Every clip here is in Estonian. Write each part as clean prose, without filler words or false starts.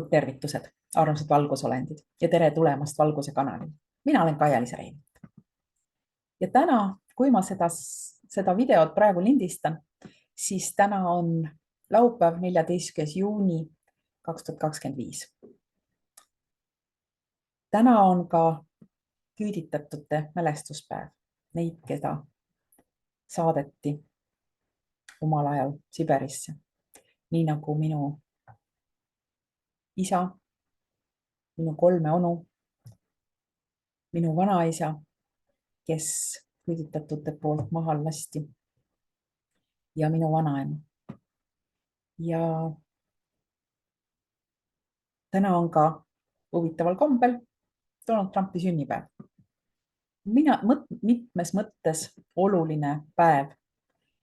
Tervitused, armsad valgusolendid ja tere tulemast Valguse kanalile. Mina olen Kaia-Liisa Rein. Ja täna, kui ma seda videot praegu lindistan, siis täna on laupäev 14. juuni 2025. Täna on ka küüditatute mälestuspäev. Neid, keda saadeti omal ajal Siberisse. Nii nagu minu isa, minu 3 onu, minu vanaisa, kes küüditatute poolt maha lasti, ja minu vanaema. Ja täna on ka huvitaval kombel Donald Trumpi sünnipäev. Mitmes mõttes oluline päev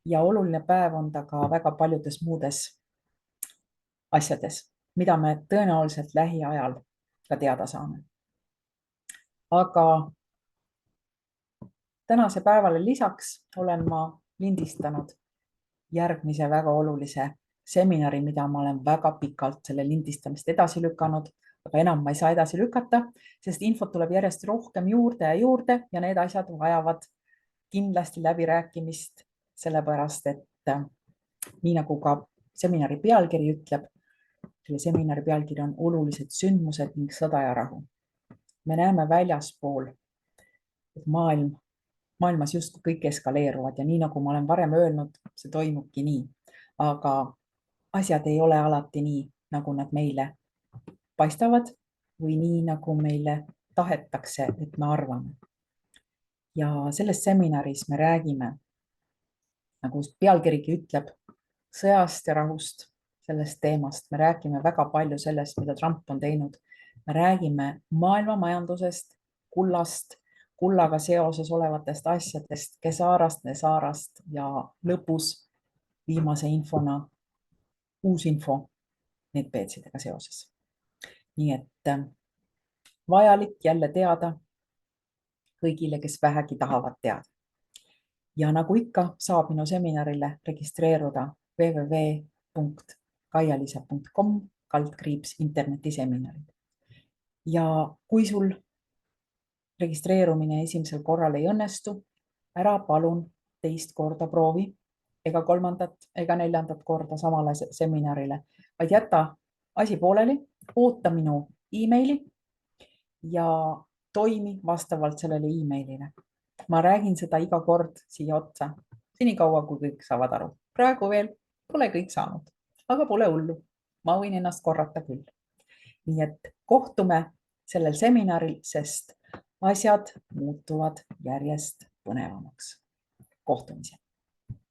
ja oluline päev on ta ka väga paljudes muudes asjades, mida me tõenäoliselt lähiajal ka teada saame. Aga tänase päevale lisaks olen ma lindistanud järgmise väga olulise seminari, mida ma olen väga pikalt selle lindistamist edasi lükanud, aga enam ma ei saa edasi lükata, sest infot tuleb järjest rohkem juurde ja need asjad vajavad kindlasti läbirääkimist, sellepärast et nii nagu ka seminari pealkiri ütleb, selle seminari pealkiri on olulised sündmused ning sõda ja rahu. Me näeme väljaspool, et maailmas justkui kõik eskaleeruvad ja nii nagu ma olen varem öelnud, see toimubki nii. Aga asjad ei ole alati nii, nagu nad meile paistavad või nii, nagu meile tahetakse, et me arvame. Ja selles seminaris me räägime, nagu pealkirigi ütleb, sõjast ja rahust, sellest teemast. Me räägime väga palju sellest, mida Trump on teinud. Me räägime maailma majandusest, kullast, kullaga seoses olevatest asjadest, Kesaarast ja lõpus viimase infona uus info NetBeetsidega seoses. Nii et vajalik jälle teada kõigile, kes vähegi tahavad teada. Ja nagu ikka, saab minu seminarile registreeruda www.kaialisa.com/internetiseminarid. Ja kui sul registreerumine esimesel korral ei õnnestu, ära palun teist korda proovi, ega 3. ega 4. korda samale seminarile, vaid jäta asi pooleli, oota minu emaili ja toimi vastavalt sellele emailile. Ma räägin seda iga kord siia otsa, senikaua kui kõik saavad aru. Praegu veel pole kõik saanud, aga pole hullu. Ma võin ennast korrata küll. Nii et kohtume sellel seminaril, sest asjad muutuvad järjest põnevamaks. Kohtumiseni.